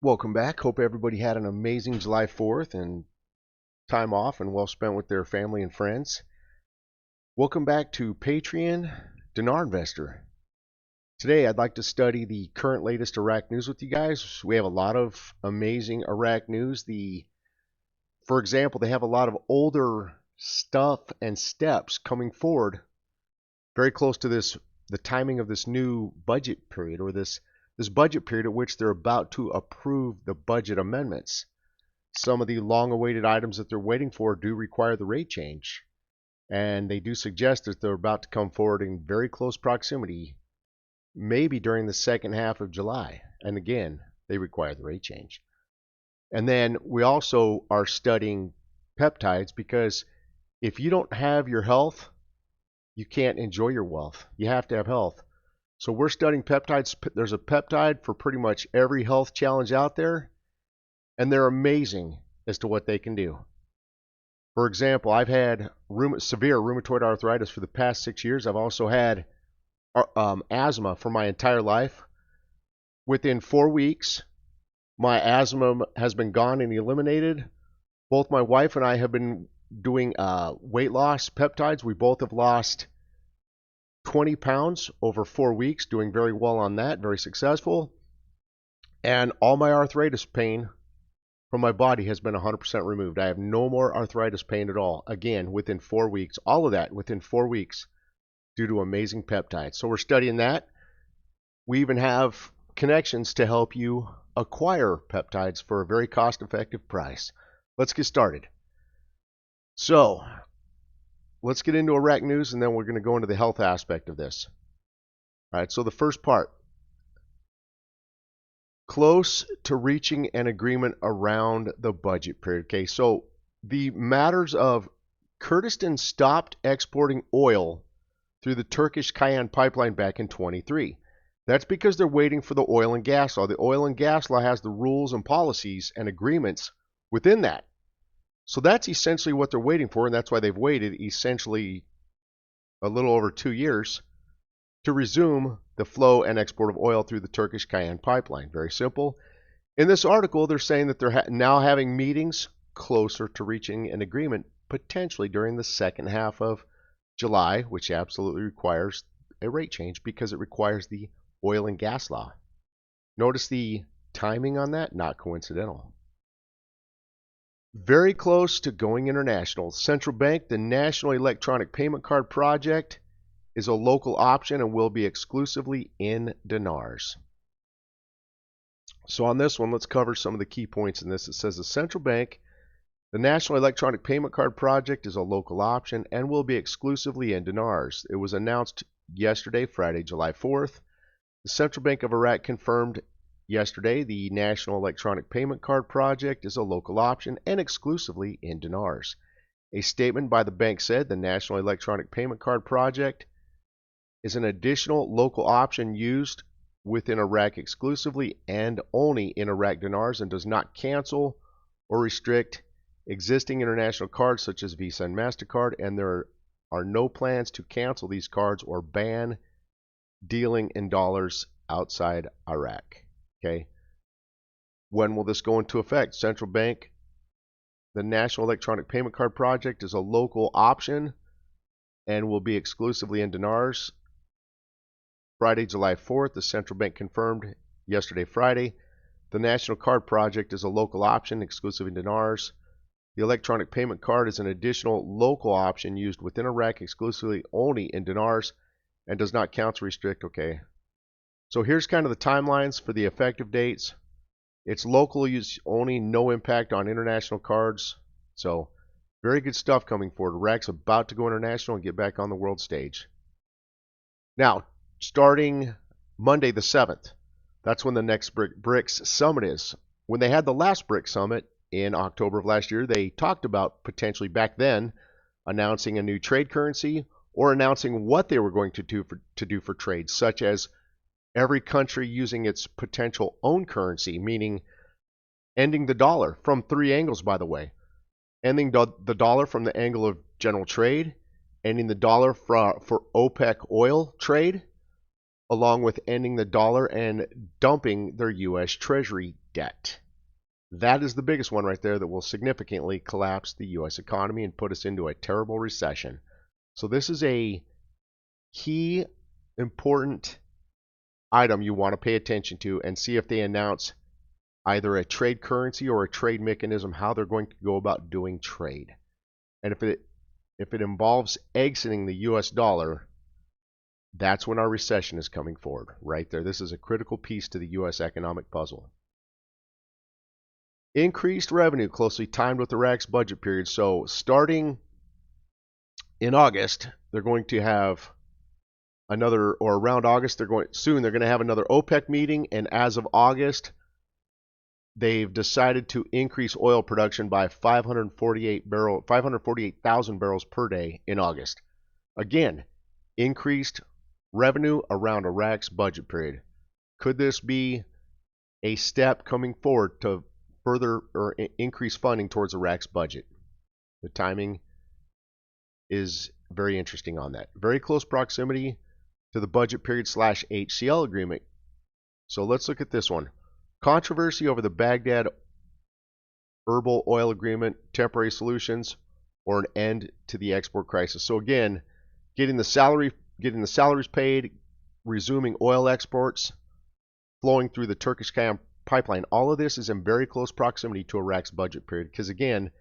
Welcome back. Hope everybody had an amazing July 4th and time off and well spent with their family and friends. Welcome back to Patreon Dinar Investor. Today I'd like to study the current latest Iraq news with you guys. We have a lot of amazing Iraq news. For example, they have a lot of older stuff and steps coming forward very close to the timing of this new budget period, or this budget period at which they're about to approve the budget amendments. Some of the long-awaited items that they're waiting for do require the rate change, and they do suggest that they're about to come forward in very close proximity, maybe during the second half of July. And again, they require the rate change. And then we also are studying peptides, because if you don't have your health, you can't enjoy your wealth. You have to have health. So we're studying peptides. There's a peptide for pretty much every health challenge out there, and they're amazing as to what they can do. For example, I've had severe rheumatoid arthritis for the past 6 years. I've also had asthma for my entire life. Within 4 weeks, my asthma has been gone and eliminated. Both my wife and I have been doing weight loss peptides. We both have lost 20 pounds over 4 weeks, doing very well on that, very successful. And all my arthritis pain from my body has been 100% removed. I have no more arthritis pain at all. Again, within 4 weeks, all of that within 4 weeks due to amazing peptides. So we're studying that. We even have connections to help you acquire peptides for a very cost-effective price. Let's get started. So let's get into Iraq news, and then we're going to go into the health aspect of this. All right, so the first part. Close to reaching an agreement around the budget period. Okay, so the matters of Kurdistan stopped exporting oil through the Turkish Cayenne pipeline back in 23. That's because they're waiting for the oil and gas law. The oil and gas law has the rules and policies and agreements within that. So that's essentially what they're waiting for, and that's why they've waited essentially a little over 2 years to resume the flow and export of oil through the Turkish Cayenne pipeline. Very simple. In this article, they're saying that they're now having meetings closer to reaching an agreement, potentially during the second half of July, which absolutely requires a rate change because it requires the oil and gas law. Notice the timing on that, not coincidental. Very close to going international. Central Bank, the National Electronic Payment Card Project, is a local option and will be exclusively in dinars. So on this one, let's cover some of the key points in this. It says the Central Bank, the National Electronic Payment Card Project, is a local option and will be exclusively in dinars. It was announced yesterday, Friday, July 4th. The Central Bank of Iraq confirmed yesterday the National Electronic Payment Card Project is a local option and exclusively in dinars. A statement by the bank said the National Electronic Payment Card Project is an additional local option used within Iraq exclusively and only in Iraq dinars, and does not cancel or restrict existing international cards such as Visa and MasterCard, and there are no plans to cancel these cards or ban dealing in dollars outside Iraq. Okay. When will this go into effect? Central Bank, the National Electronic Payment Card Project is a local option and will be exclusively in dinars. Friday, July 4th, the Central Bank confirmed yesterday, Friday, the National Card Project is a local option exclusive in dinars. The electronic payment card is an additional local option used within Iraq exclusively only in dinars and does not cancel or restrict. Okay. So here's kind of the timelines for the effective dates. It's local use only, no impact on international cards. So very good stuff coming forward. Iraq's about to go international and get back on the world stage. Now, starting Monday the 7th, that's when the next BRICS summit is. When they had the last BRICS summit in October of last year, they talked about potentially back then announcing a new trade currency or announcing what they were going to do for trade, such as every country using its potential own currency, meaning ending the dollar from 3 angles, by the way. Ending the dollar from the angle of general trade, ending the dollar for OPEC oil trade, along with ending the dollar and dumping their U.S. Treasury debt. That is the biggest one right there that will significantly collapse the U.S. economy and put us into a terrible recession. So this is a key, important item you want to pay attention to and see if they announce either a trade currency or a trade mechanism, how they're going to go about doing trade. And if it involves exiting the US dollar, that's when our recession is coming forward right there. This is a critical piece to the US economic puzzle. Increased revenue closely timed with Iraq's budget period. So starting in August, they're going to have another, or around August, they're going to have another OPEC meeting, and as of August, they've decided to increase oil production by 548,000 barrels per day in August. Again, increased revenue around Iraq's budget period. Could this be a step coming forward to further or increase funding towards Iraq's budget? The timing is very interesting on that. Very close proximity to the budget period / HCL agreement. So let's look at this one. Controversy over the Baghdad herbal oil agreement, temporary solutions, or an end to the export crisis. So again, getting the salaries paid, resuming oil exports, flowing through the Turkish pipeline. All of this is in very close proximity to Iraq's budget period because again,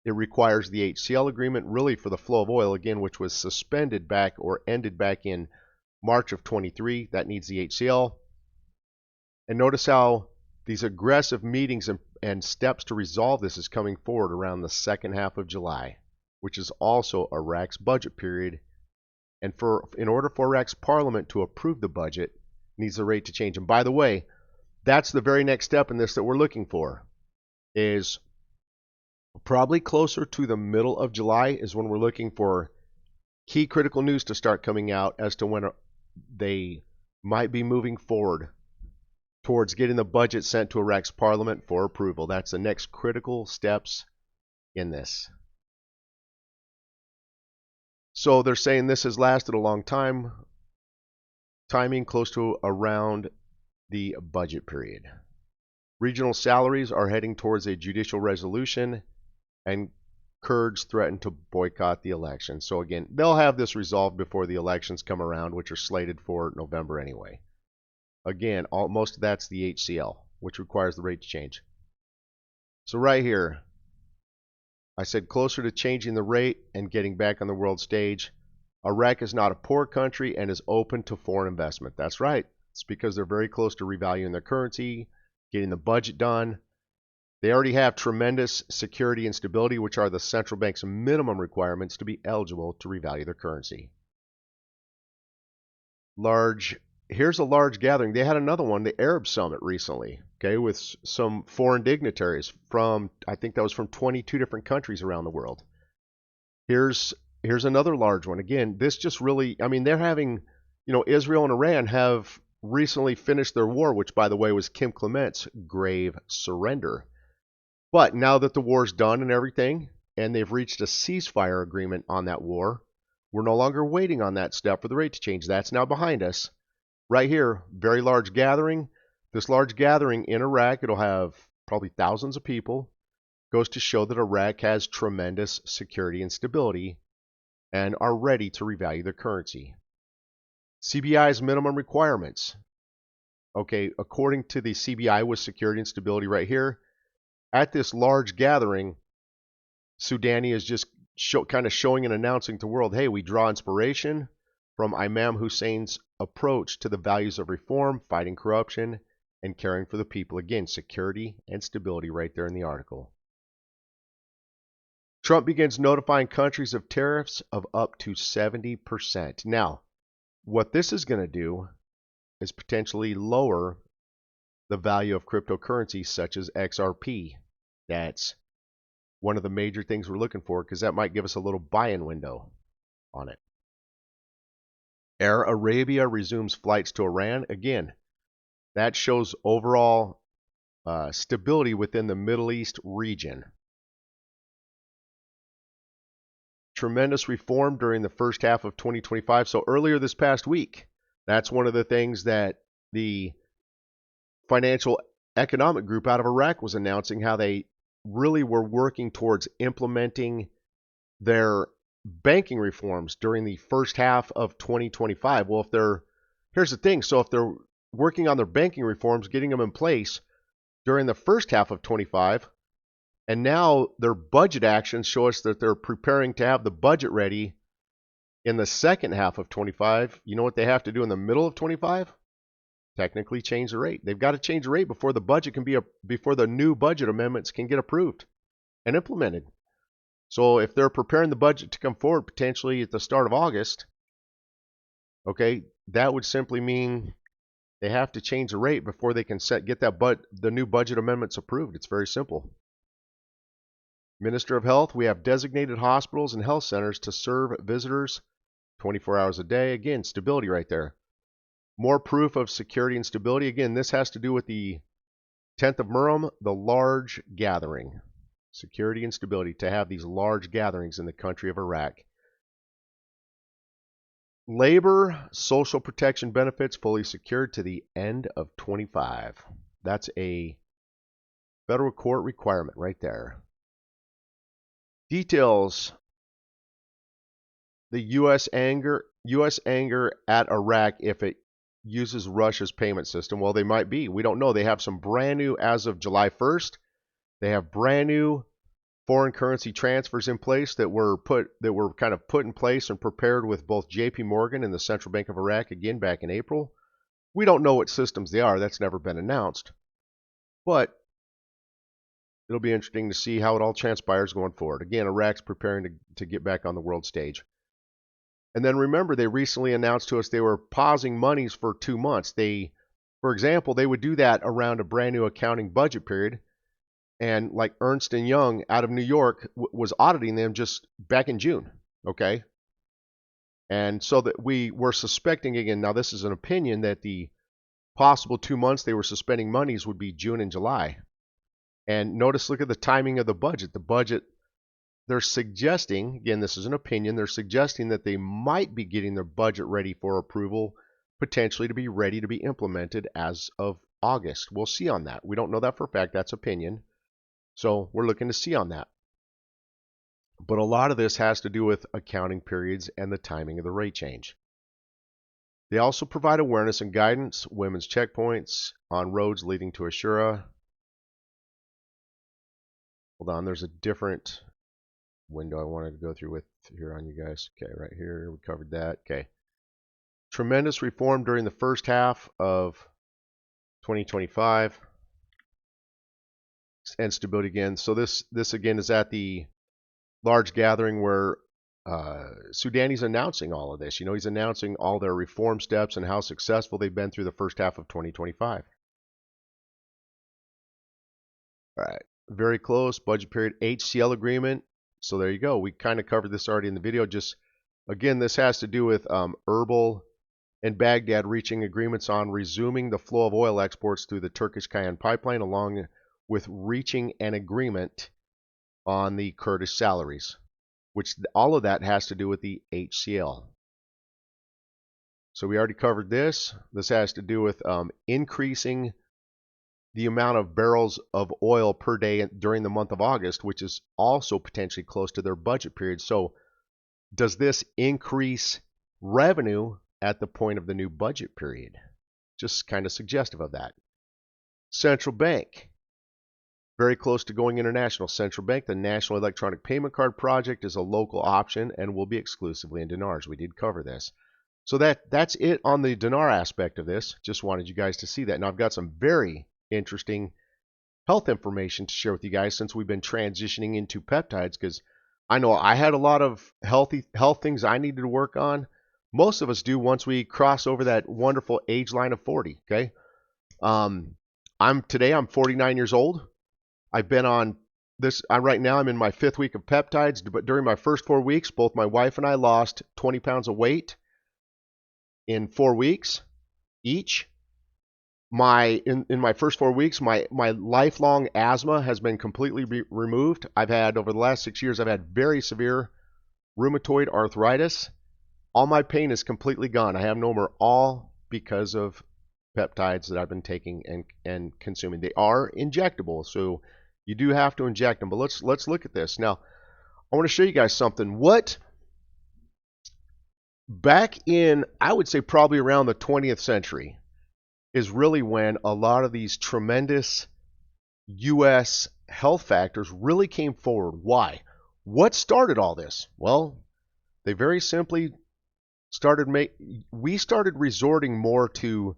it requires the HCL agreement really for the flow of oil again, which was suspended back or ended back in March of 23. That needs the HCL. And notice how these aggressive meetings and steps to resolve this is coming forward around the second half of July, which is also Iraq's budget period. And in order for Iraq's parliament to approve the budget, needs the rate to change. And by the way, that's the very next step in this that we're looking for, is probably closer to the middle of July is when we're looking for key critical news to start coming out as to when they might be moving forward towards getting the budget sent to Iraq's parliament for approval. That's the next critical steps in this. So they're saying this has lasted a long time, timing close to around the budget period. Regional salaries are heading towards a judicial resolution, and Kurds threaten to boycott the election. So again, they'll have this resolved before the elections come around, which are slated for November anyway. Again, most of that's the HCL, which requires the rate to change. So right here, I said closer to changing the rate and getting back on the world stage. Iraq is not a poor country and is open to foreign investment. That's right. It's because they're very close to revaluing their currency, getting the budget done. They already have tremendous security and stability, which are the central bank's minimum requirements to be eligible to revalue their currency. Here's a large gathering. They had another one, the Arab Summit recently, okay, with some foreign dignitaries from, I think that was from 22 different countries around the world. Here's another large one. Again, this just really, I mean, they're having, Israel and Iran have recently finished their war, which by the way was Kim Clement's grave surrender. But now that the war's done and everything, and they've reached a ceasefire agreement on that war, we're no longer waiting on that step for the rate to change. That's now behind us. Right here, very large gathering. This large gathering in Iraq, it'll have probably thousands of people. Goes to show that Iraq has tremendous security and stability and are ready to revalue their currency. CBI's minimum requirements. Okay, according to the CBI with security and stability right here, at this large gathering, Soudani is just kind of showing and announcing to the world, hey, we draw inspiration from Imam Hussein's approach to the values of reform, fighting corruption, and caring for the people. Again, security and stability right there in the article. Trump begins notifying countries of tariffs of up to 70%. Now, what this is going to do is potentially lower the value of cryptocurrencies such as XRP. That's one of the major things we're looking for because that might give us a little buy-in window on it. Air Arabia resumes flights to Iran. Again, that shows overall stability within the Middle East region. Tremendous reform during the first half of 2025. So earlier this past week, That's one of the things that the Financial Economic Group out of Iraq was announcing, how they really were working towards implementing their banking reforms during the first half of 2025. Well, here's the thing. So if they're working on their banking reforms, getting them in place during the first half of 25, and now their budget actions show us that they're preparing to have the budget ready in the second half of 25, you know what they have to do in the middle of 25? Technically change the rate. They've got to change the rate before the budget can be before the new budget amendments can get approved and implemented. So if they're preparing the budget to come forward potentially at the start of August, okay, that would simply mean they have to change the rate before they can get the new budget amendments approved. It's very simple. Minister of Health, we have designated hospitals and health centers to serve visitors 24 hours a day. Again, stability right there. More proof of security and stability. Again, this has to do with the 10th of Muharram, the large gathering. Security and stability, to have these large gatherings in the country of Iraq. Labor, social protection benefits fully secured to the end of 25. That's a federal court requirement right there. Details. The U.S. anger at Iraq if it uses Russia's payment system. Well, they might be. We don't know. They have some brand new, as of July 1st, they have brand new foreign currency transfers in place that were kind of put in place and prepared with both JP Morgan and the Central Bank of Iraq, again back in April. We don't know what systems they are. That's never been announced. But it'll be interesting to see how it all transpires going forward. Again, Iraq's preparing to get back on the world stage. And then remember, they recently announced to us they were pausing monies for 2 months. For example, they would do that around a brand new accounting budget period. And like Ernst & Young out of New York was auditing them just back in June, okay? And so that we were suspecting, again, now this is an opinion, that the possible 2 months they were suspending monies would be June and July. And notice, look at the timing of the budget. The budget, they're suggesting, again, this is an opinion, they're suggesting that they might be getting their budget ready for approval, potentially to be ready to be implemented as of August. We'll see on that. We don't know that for a fact. That's opinion. So we're looking to see on that. But a lot of this has to do with accounting periods and the timing of the rate change. They also provide awareness and guidance, women's checkpoints on roads leading to Ashura. Hold on, there's a different window I wanted to go through with here on you guys. Okay, right here, we covered that. Okay. Tremendous reform during the first half of 2025. And stability again. So this again is at the large gathering where Sudani's announcing all of this. You know, he's announcing all their reform steps and how successful they've been through the first half of 2025. All right, very close. Budget period, HCL agreement. So there you go. We kind of covered this already in the video. Just again, this has to do with Erbil and Baghdad reaching agreements on resuming the flow of oil exports through the Turkish Cayenne pipeline, along with reaching an agreement on the Kurdish salaries, which all of that has to do with the HCL. So we already covered this. This has to do with increasing the amount of barrels of oil per day during the month of August, which is also potentially close to their budget period. So does this increase revenue at the point of the new budget period? Just kind of suggestive of that. Central Bank. Very close to going international. Central Bank, the National Electronic Payment Card Project, is a local option and will be exclusively in dinars. We did cover this. So that's it on the dinar aspect of this. Just wanted you guys to see that. Now I've got some very interesting health information to share with you guys since we've been transitioning into peptides, because I know I had a lot of health things I needed to work on. Most of us do once we cross over that wonderful age line of 40, okay? I'm 49 years old. I've been on this, right now I'm in my 5th week of peptides, but during my first 4 weeks, both my wife and I lost 20 pounds of weight in 4 weeks each. In my first 4 weeks, my lifelong asthma has been completely removed. I've had, over the last 6 years, I've had very severe rheumatoid arthritis. All my pain is completely gone. I have no more. All because of peptides that I've been taking and consuming. They are injectable, so you do have to inject them. But let's look at this. Now, I want to show you guys something. Back in, I would say probably around the 20th century, is really when a lot of these tremendous U.S. health factors really came forward. Why? What started all this? Well, they very simply we started resorting more to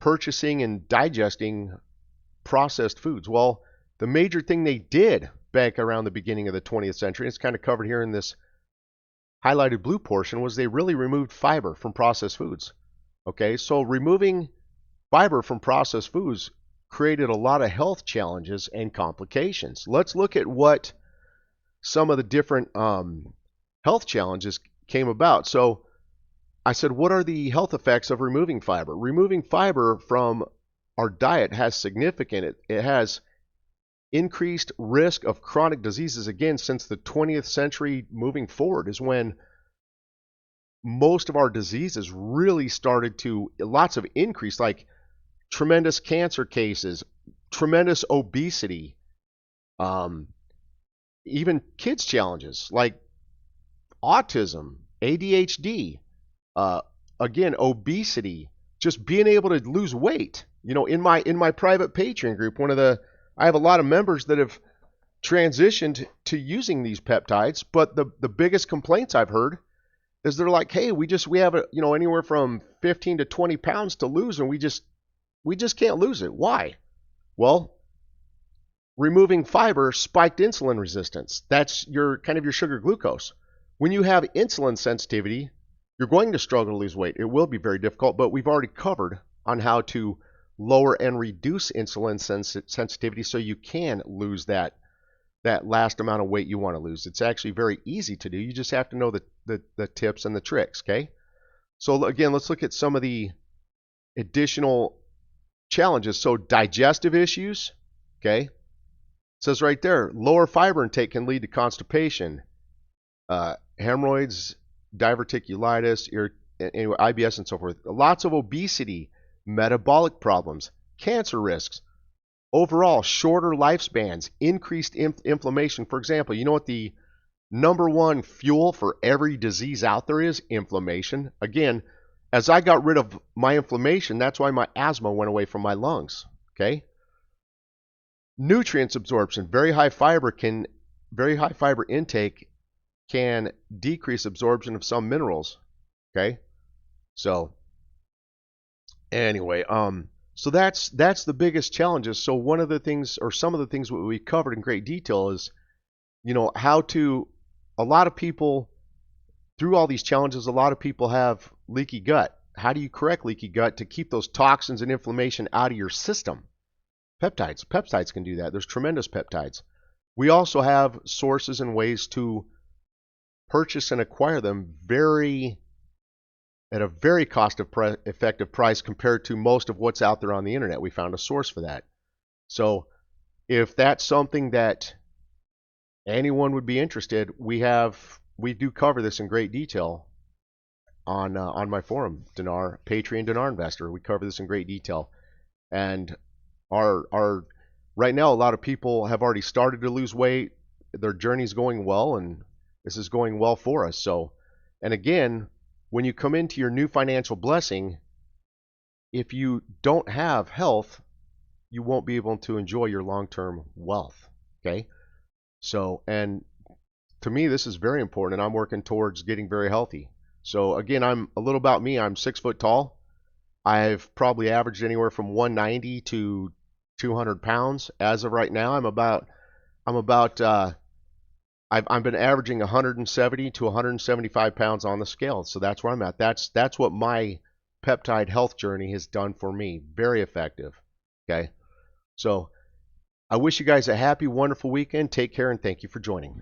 purchasing and digesting processed foods. Well, the major thing they did back around the beginning of the 20th century, it's kind of covered here in this highlighted blue portion, was they really removed fiber from processed foods. Okay, so removing fiber from processed foods created a lot of health challenges and complications. Let's look at what some of the different health challenges came about. So I said, what are the health effects of removing fiber? Removing fiber from our diet has significant, it has increased risk of chronic diseases. Again, since the 20th century moving forward is when most of our diseases really started to, lots of increase, like tremendous cancer cases, tremendous obesity, even kids challenges like autism, ADHD, again, obesity, just being able to lose weight. You know, in my private Patreon group, I have a lot of members that have transitioned to using these peptides, but the biggest complaints I've heard is they're like, hey, we have anywhere from 15 to 20 pounds to lose, and we just can't lose it. Why? Well, removing fiber spiked insulin resistance. That's your sugar glucose. When you have insulin sensitivity, you're going to struggle to lose weight. It will be very difficult, but we've already covered on how to lower and reduce insulin sensitivity so you can lose that last amount of weight you want to lose. It's actually very easy to do. You just have to know the tips and the tricks, okay? So again, let's look at some of the additional challenges. So digestive issues, okay? It says right there, lower fiber intake can lead to constipation, hemorrhoids, diverticulitis, IBS, and so forth. Lots of obesity, metabolic problems, cancer risks, overall shorter lifespans, increased inflammation. For example, you know what the number one fuel for every disease out there is? Inflammation. Again, as I got rid of my inflammation, that's why my asthma went away from my lungs. Okay. Nutrients absorption. Very high fiber intake can decrease absorption of some minerals. Okay. So anyway, so that's the biggest challenges. So one of the things, or some of the things we covered in great detail is, a lot of people, through all these challenges, a lot of people have leaky gut. How do you correct leaky gut to keep those toxins and inflammation out of your system? Peptides can do that. There's tremendous peptides. We also have sources and ways to purchase and acquire them at a very cost-effective price compared to most of what's out there on the internet. We found a source for that. So if that's something that anyone would be interested, we do cover this in great detail on my forum, Dinar, Patreon Dinar Investor. We cover this in great detail. And our right now, a lot of people have already started to lose weight. Their journey's going well, and this is going well for us. So, and again, when you come into your new financial blessing, if you don't have health, you won't be able to enjoy your long-term wealth. Okay? So, and to me, this is very important, and I'm working towards getting very healthy. So again, I'm a little about me. I'm 6 foot tall. I've probably averaged anywhere from 190 to 200 pounds. As of right now, I've been averaging 170 to 175 pounds on the scale. So that's where I'm at. That's what my peptide health journey has done for me. Very effective. Okay. So I wish you guys a happy, wonderful weekend. Take care, and thank you for joining.